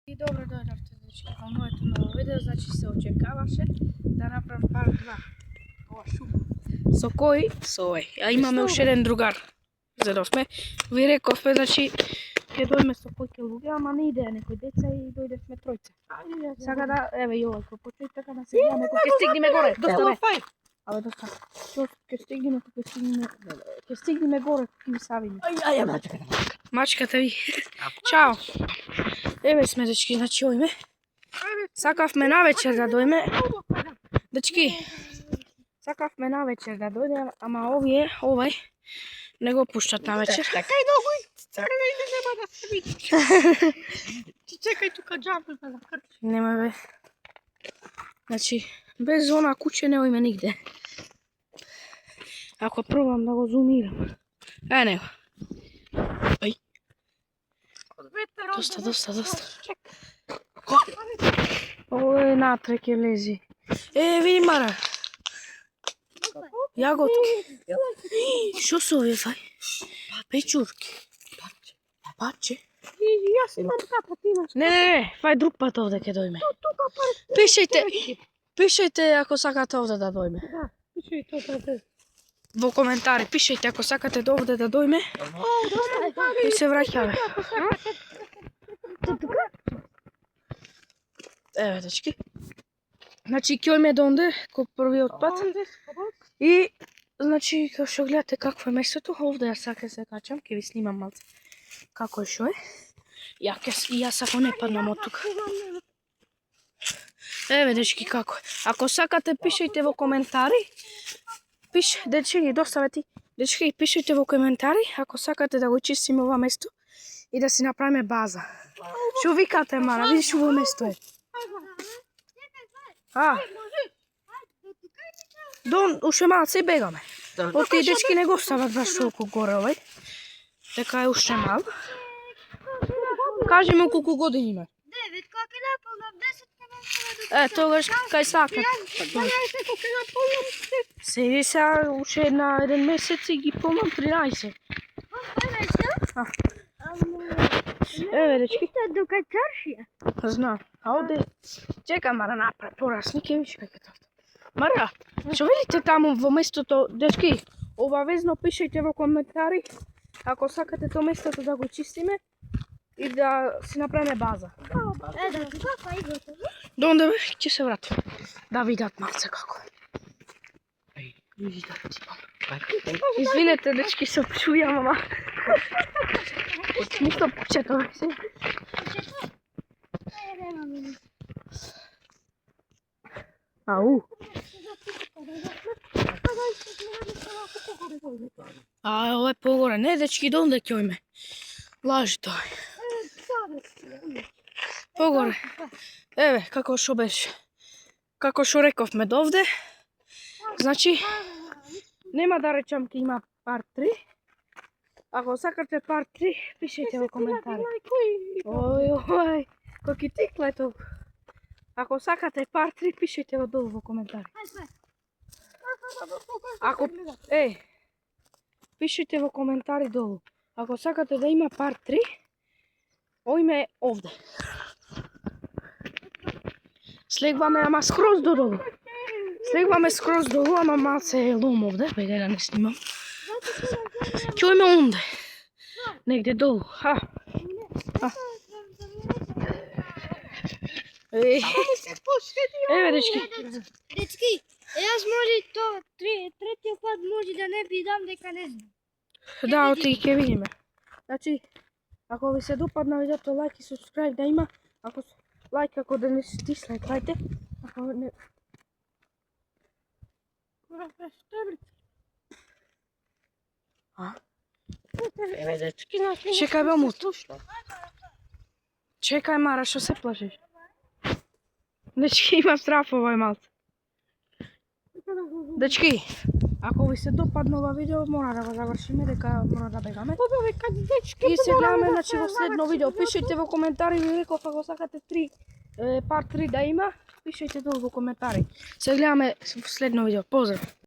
И добро дојдовте, дечки, во моето ново видео. Значи се очекаваше да направам парт 2. Ова шума. Со кој? Со овој. А имаме уште еден другар. Зедовме. Ви рековме, значи, ќе дојме со кој луѓе, ама не идеја некој деца и дојдевме тројца. Сака да, еве и овој, кој почуј така да се гледаме, кој ќе стигнеме горе. Доста бе. Абе, доста. Ќе стигнеме, ќе стигнеме горе, ќе ви савиме. Ај, мачката. Мачката ви. Чао. Еве сме, дечки, значи ојме. Сакавме навечер да дојме. Дечки, сакавме навечер да дојдем, ама овај не го пуштат навечер. Чекај долго, црвеј не нема да се види. Чекај тука џабе да крчи. Нема бе. Значи, без она куче не ојме нигде. Ако пробам да го зумирам. Него. Ај. Доста. Ој, натре ќе лези. Види Мара. Јаготки. Шо се овие фај? Печурки. Паче. Јас имам капа, ти имаш. Не, фај друг пат овде ќе дојме. Пишете ако сакате овде да дојме. Да, пишете овде. Во коментари пишете ако сакате да овде да дојме. И се враќаме. Еве, дечки. Значи ќе ојме до онде, кој првиот пат. И значи како што гледате какво е местото, овде јас сака се качам, ќе ви снимам малце како е шо е. Јас ако не паднам од тука. Еве, дечки, како е. Ако сакате пишете во коментари. Дечки, доставете. Дечки, пишете во коментари ако сакате да го чистиме ова место и да си направиме база. Шо викате, Мара? Видиш ово место е. Уште малце и бегаме. Оти дечки не го стават баш толку горе овај. Така е уште мал. Кажи му колку години има. 9, кога ќе наполнам 10, ќе наполнам до... Тогаш кај сакат. Седи сега уште еден месец и ги полнам 13. Еве, дечки. До кај царшија. Знам. А овде... Чека, Мара, напред, порасни, ке виш како е тоа. Мара, што видите таму во местото, дечки, обавезно пишете во коментари ако сакате тоа местото да го чистиме и да си направиме база. Да, тука и готово. До онде бе, ќе се вратим. Да видат малце како е. Извинете, дечки, се обчујам, ама... Ништо почето бе си. Ау. Ова е погоре. Не, дечки, до онде ќе ојме. Лажи тој. Погоре. Еве, како шо беше. Како шо рековме до овде. Значи, нема да речам ке има парт 3. Ако сакате парт 3, пишете во коментари. Ој, кој ки тикла толку. Ако сакате парт 3, пишете го долу во коментари. Пишете во коментари долу. Ако сакате да има парт 3, ојме овде. Слегваме, ама скроз до долу. Слегваме скроз долу, ама малце е лом овде, беде да не снимам. Ќе ојме онде. Негде долу. Еве, дечки. Дечки, јас може тоа третиот пат може да не бидам дека не знам. Да, оти ќе видиме. Значи, ако ви се допадна видеото, лајк и субскрайб да има. Лајк ако да не дислајкајте. Ако не... Еве, дечки, Чекај бе, мут. Чекај, Мара, што се плашиш? Дечки, имам страф овој малце. Дечки, ако ви се допадна ова видео, мора да го завршиме, дека мора да бегаме. И се гледаме, значи, во следно видео. Пишете во коментари, ви реков, ако сакате парт 3 да има, пишете долу во коментари. Се гледаме во следно видео. Поздрав!